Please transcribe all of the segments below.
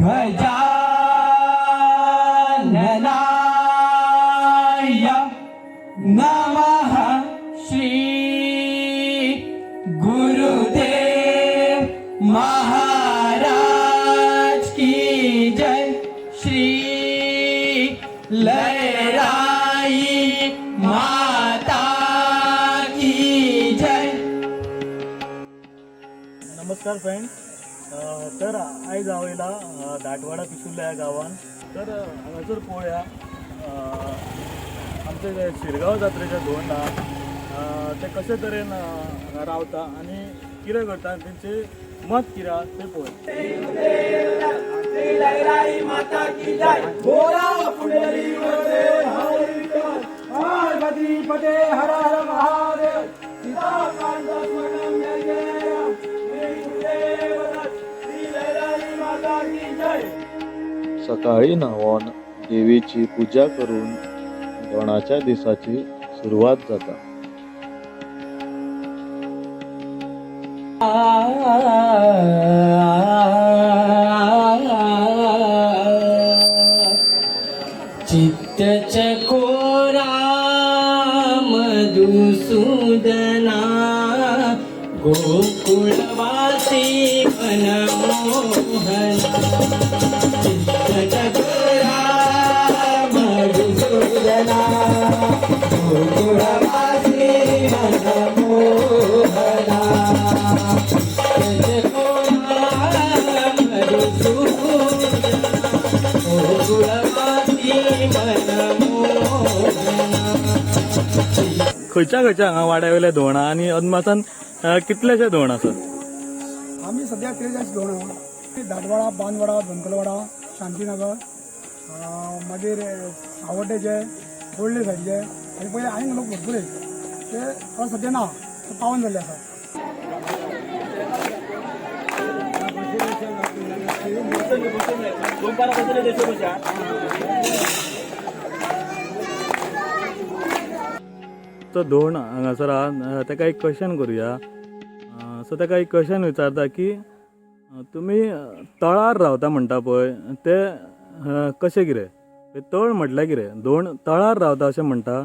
गजाननाय नमः। श्री गुरुदेव महाराज की जय। श्री लहराई माता की जय। नमस्कार फ्रेंड्स, तर आयज हांव येयला दाटवाडा पिशुल्ल्या ह्या गांवांत. तर हांगासर पळोवया आमचे जे शिरगांव जात्रेचे धोंड आहा ते कशे तरेन हांगा रावता आनी कितें करता आनी तेंचे मत कितें आहा तें पळोवया. लहराई माता की जय। बोला पुंडली वरदे हरी विठ्ठल, पार्वती पते हर हर महादेव, सीता कांत स्वर्णम जय जय राम, श्री गुरुदेव दत्त, श्री लहराई माता की जय। सकाळी न्हावून देवीची पूजा करून धोंडाच्या दिसाची सुरवात जाता. चित्त चकोरा मधुसूदना, गोकुळवासी मनमोहना। चित्त चकोरा मधुसूदना, गोकुळवासी मनमोहना। खंयच्या खंयच्या हांगा वाड्या वयले धोंड आहा आनी अदमासान कितलेशे धोंड आसात? आम्ही सध्या 43 धोंड आहा. दाटवाडा, बांदवाडा, धनकलवाडा, शांतीनगर, मागीर सावड्डेचे, बोडले सायडीचे आनी पयले आनीक लोक भरपूर आहेत. ते आता सध्या ना, ते पावन जाल्ले आसात. तो धोंड हांगासर आहा, ताका एक क्वेश्चन करुया. सो ताका एक क्वेश्चन विचारता की तुमी तळार रावता म्हणटा पळय ते कशें कितें? तळ म्हटल्यार कितें? धोंड तळार रावता अशें म्हणटा,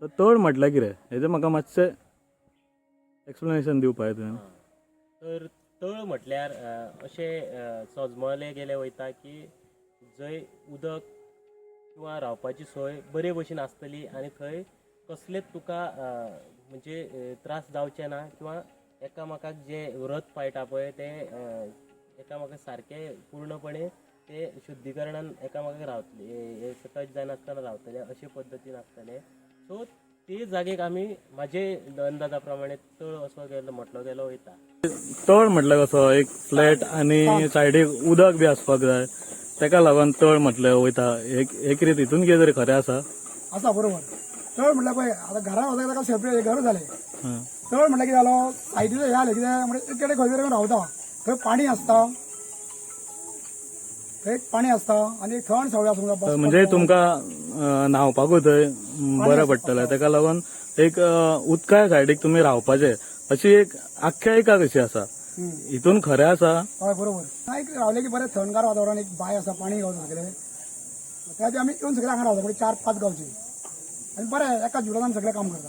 तर तळ म्हटल्यार कितें? हेजें म्हाका मातशें एक्सप्लेनेशन दिवपाक तुवें. तर तळ म्हटल्यार अशें समजले गेले वयता की जंय उदक किंवा रावपाची सोय बरे भशेन आसतली आनी थंय कसलेच तुका म्हणजे त्रास जावचे ना, किंवा एकामेकाक जे व्रत पाळटा पळय ते एकामेकाक सारके पूर्णपणे ते शुद्धीकरणान एकामेकाक रावतले, टच जायनासतना रावतले अशे पद्दतीन आसतले. सो ते जागेक आमी म्हाजे अंदाजा प्रमाणे तळ असो गेलो म्हटलो गेलो वयता. तळ म्हटल्यार कसो एक फ्लॅट आनी सायडीक उदक बी आसपाक जाय, ताका लागून तळ म्हटलें वयता. एक रीत हितून कितें तरी खरें आसा? आसा बरोबर. तळ म्हटल्यार पळय आता घरा वचत ताका सेपरेट घर जाले. तळ म्हटल्यार कितें जालो, सायडीचे हे जाले कितें म्हणजे एक कडेन खंय तरी रावता, थंय पाणी आसता, थंय पाणी आसता आनी थंड सवय आसूंक जाय. म्हणजे तुमकां न्हावपाकूय थंय बरें पडटलें, ताका लागून एक उदका सायडीक तुमी रावपाचे अशी एक आख्यायिका कशी आसा. हितून खरें आसा? हय बरोबर. एक रावले की बरें थंडगार वातावरण, एक बाय आसा, पाणी गावता सगळे. त्या आमी येवन सगळे हांगा रावता, म्हणजे 4-5 गांवचे आनी बरें एका जुडान सगळें काम करता.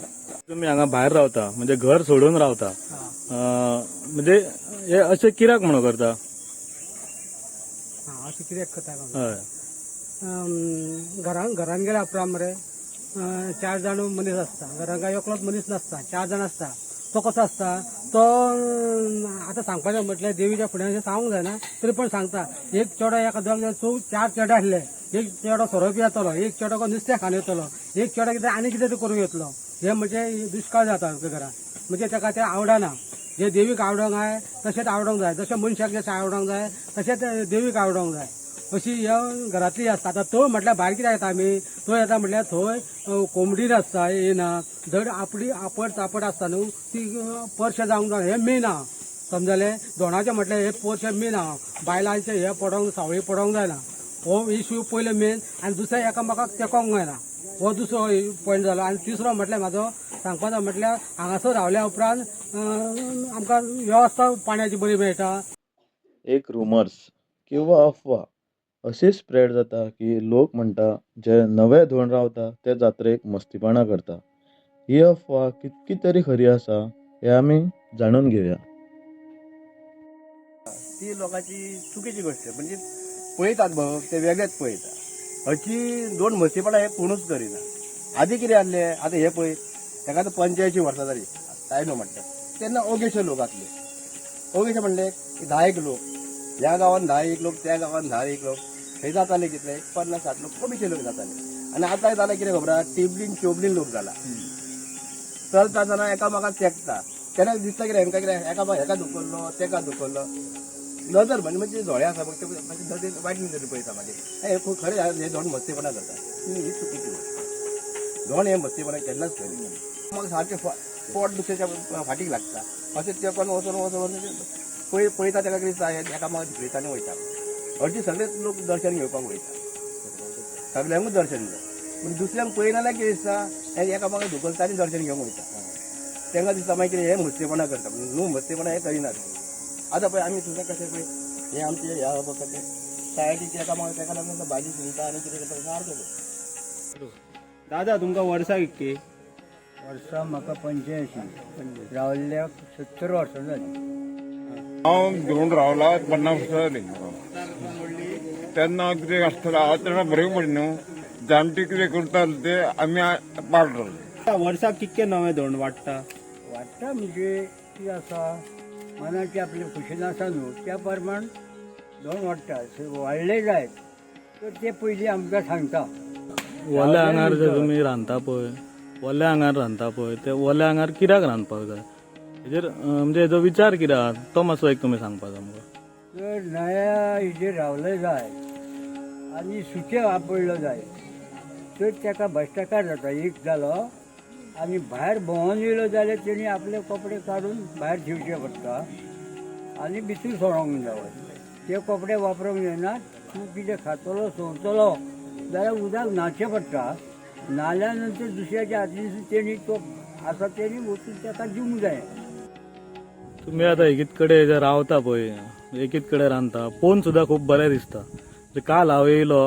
तुमी हांगा भायर रावता म्हणजे घर सोडून रावता, म्हणजे हे अशें कित्याक म्हणून करता? अशें कित्याक करता? हय, घरान गेल्या उपरांत मरे 4 जाण मनीस आसता, घरान काय एकलोच मनीस नासता, 4 जाण आसता. तो कसो आसता, तो आतां सांगपाचें म्हटल्यार देवीच्या फुड्यान अशें सांगूंक जायना, तरी पण सांगता. एक चेडो एका 4 चेडे आसले, एक चेडो सोरो पियेतलो, एक चेडो नुस्तें खावन येतलो, एक चेडो कितें आनी कितें करूंक येतलो. हे म्हणजे दुश्काळ जाता घरान. म्हणजे ताका तें आवडना. जे देवीक आवडोंक जाय तशेंच आवडोंक जाय, जशें मनशाक जशें आवडोंक जाय तशेंच देवीक आवडोंक जाय, अशी ह्या घरांतली आसता. आतां तो म्हटल्यार भायर कित्याक येता आमी? तो येता म्हटल्यार थंय कोंबडी आसता, येना धड आपली आपड चापड आसता न्हू, ती परशे जावंक जाय, हे मेन आहा. समजलें? धोंडाचें म्हटल्यार हे परशे मेन आहा. बायलांचे हे पडोंक सावळी पडोंक जायना, हो इश्यू पयलो मेन. आनी दुसरें एकामेकाक तेकोंक जायना, हो दुसरो पॉयंट जालो. आनी तिसरो म्हटल्यार म्हाजो सांगपाचो म्हटल्यार हांगासर रावल्या उपरांत आमकां वेवस्था पाण्याची बरी मेळटा. एक रुमर्स किंवा अफवा अशी स्प्रेड जाता की लोक म्हणटा जे नवे धोंड रावता ते जात्रेक मस्तीपणां करता. ही अफवा कितकी तरी खरी आसा हे आमी जाणून घेवया. ती लोकांची चुकीची गोष्ट म्हणजे पळयतात भाऊ ते वेगळेच पळयता हरची दोन मस्तीपणां हे कोणूच करिना. आधी कितें आसले आतां हे पळय ताका आतां 85 वर्सां जाली तायनो म्हणटा तेन्ना ओगेशे लोक आसले. ओगेशे म्हणले की 10 लोक ह्या गांवांत 10 लोक त्या गांवांत 10 लोक हे जाताले कितले 50-60 लोक कमीचे लोक जाताले. आनी आतां जालें कितें खबर आहा टिबलीन चोबलीन लोक जाला. चलता आसतना एकामेकाक तेंकता तेन्ना दिसता कितें हेंका कितें हेका दुखल्लो तेका दुखल्लो नजर म्हणजे दोळे आसा मग ते नजर वायट नजर पळयता मागीर हे खरें हे दोन मस्तीपणां करता ही चुकीची गोष्ट. दोन हे मस्तीपणां केन्नाच करिना. मग सारकें पोट दुसऱ्याच्या फाटीक लागता अशें तेंकोन वचून पळयता तेका कितें दिसता एकामेकाक धिकयता आनी वयता. हरची सगळेच लोक दर्शन घेवपाक वयता सगळ्यांकूच दर्शन जाय. पूण दुसऱ्यांक पळयना जाल्यार कितें दिसता हे एकामेकाक धुकलता आनी दर्शन घेवंक वयता. तेंका दिसता मागीर हे मस्तीपणां करता न्हू मस्तीपणां हे करिनात. आतां पळय आमी सुद्दां कशें पळय हे आमचे ह्या कशें सायडीचे एकामेकाक तेका लागून भाजी शिंता आनी कितें करता सारकें. दादा तुमकां वर्सां कितकी? वर्सां म्हाका 85 रावल्ल्याक 70 वर्सां जाली. हांव घेवन रावला 50 वर्सां जालीं. तेन्ना कितें आसतालें हांव तेन्ना बरें पडलें न्हू जाणटी कितें करताले ते आमी पाळटाले. वर्साक कितके नवे धोंड वाडटा? वाडटा म्हणजे कितें आसा मनाची आपली खुशी आसा न्हू त्या प्रमाण धोंड वाडटा. वाडले जायत तर ते पयलीं आमकां सांगता. ओल्या आंगार जे तुमी रांदता पळय ओल्या आंगार रांदता पळय ते ओल्या आंगार कित्याक रांदपाक जाय हेजेर म्हणजे हेजो विचार कितें आहा तो मातसो एक तुमी सांगपाक आमकां. जर नया हेजेर रावले जाय आनी सुकें वापरलो जाय तर ताका भ्रश्टाचार जाता. एक जालो आनी भायर भोंवून येयलो जाल्यार तेणी आपले कपडे काडून भायर ठेवचे पडटा आनी भितर सोरोंक जाय. ते कपडे वापरूंक जायना. तूं कितें खातलो सोरतलो जाल्यार उदक न्हांवचें पडटा. न्हाल्या नंतर दुसऱ्याच्या हातीन तेणी तो आसा तेणी वचून ताका दिवंक जाय. तुमी आतां एकीत कडेन जे रावता पळय एकीत कडेन रांदता पळोवन सुद्दां खूब बरें दिसता. काल हांव येयलो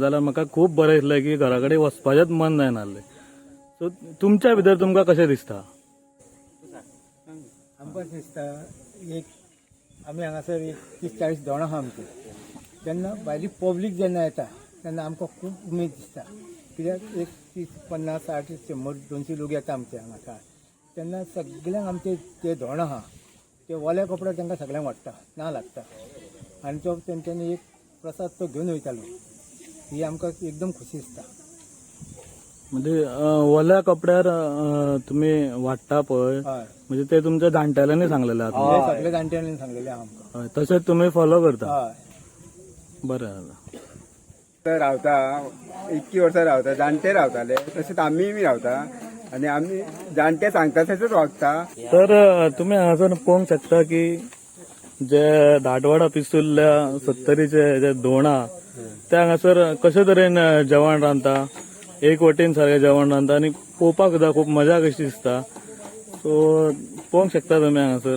जाल्यार म्हाका खूब बरें दिसलें की घरा कडेन वचपाचेंच मन जायनासलें. सो तुमच्या भितर तुमकां कशें दिसता? आमकां दिसता एक आमी हांगासर 30-40 जाणां आहा आमची. तेन्ना भायली पब्लीक जेन्ना येता तेन्ना आमकां खूब उमेद दिसता. कित्याक एक 30-50-60 100-200 लोक येता आमचे हांगासर. तेन्ना सगळ्यांक आमचे ते धोंड आहा ते ओले कपडे तांकां सगळ्यांक वाडटा ना लागता आनी तो तेंच्यांनी एक प्रसाद तो घेवन वयतालो. ही आमकां एकदम खुशी दिसता. म्हणजे ओल्या कपड्यार तुमी वाडटा पळय हय म्हणजे ते तुमच्या जाणटेल्यांनी सांगलेले आहा. हे सगळे जाणट्यांनी सांगलेले आहा आमकां. हय तशेंच तुमी फॉलो करता. हय बरें जालें. रावता 21 वर्सां रावता जाणटे रावताले तशेंच आमी बी रावता आनी आमी जाणटे सांगता तशेंच वागता. तर तुम्ही हांगासर पळोवंक शकता की जे दाटवाडा पिसुल्ल्या 70चे जे धोंड आहा ते हांगासर कशे तरेन जेवण रांदता. एक वटेन सारकें जेवण रांदता आनी पळोवपाक सुद्दां खूब मजा कशी दिसता. सो पळोवंक शकता तुमी हांगासर.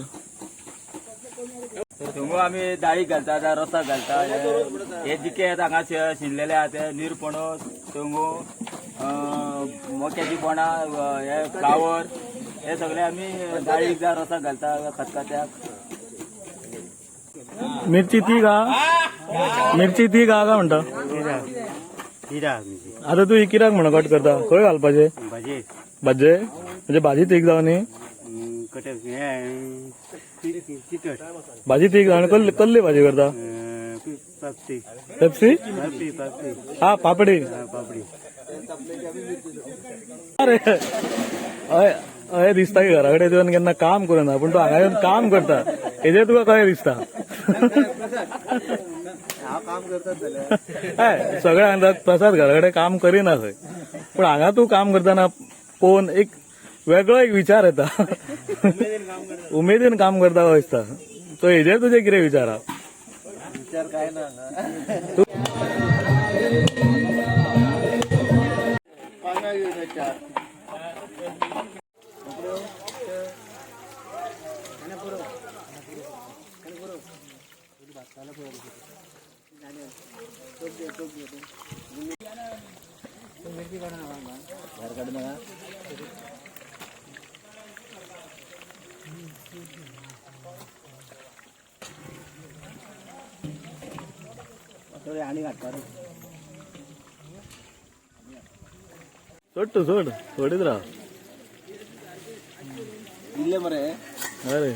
थंय आमी दाळी घालता रोसाक घालता हे जिके हांगा शिनलेले आहा ते निरपणस थंगो मोक्याची पोणा हे फ्लावर हे सगळे आमी दाळीक जा रोसाक घालता खतखत्याक. मिरची ती गा म्हणटा. आता तू ही कित्याक म्हणून कट करता खंय घालपाचे भाजे म्हणजे भाजी तीक जावन न्ही भाजी तीक जावन कसली भाजी करता पेप्सी हा पापडी अरे अय दिसता की घरा कडेन तुवें केन्ना काम करना पूण तूं हांगा येवन काम करता हेजेर तुका कशें दिसता. हय सगळे सांगतात प्रसाद घरा कडेन काम करिना खंय पूण हांगा तूं काम करतना पळोवन एक वेगळो एक विचार येता. उमेदीन काम करता कसो दिसता. सो हेजेर तुजे कितें विचार आहा? विचार काय ना सोड तू सोड सोडीत राहा अरे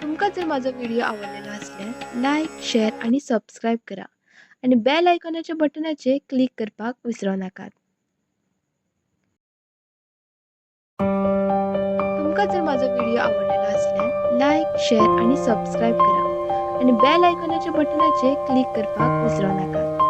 तुमकां जर माझा व्हिडिओ आवडलेला असल्यास लाईक शेअर आणि सबस्क्राईब करा आणि बेल आयकॉनाच्या बटनाचे क्लिक करपाक विसरू नकात. तुमकां जर माझा व्हिडिओ आवडलेला असल्यास लाईक शेअर आणि सबस्क्राईब करा आणि बेल आयकॉनाच्या बटनाचे क्लिक करपाक विसरू नकात.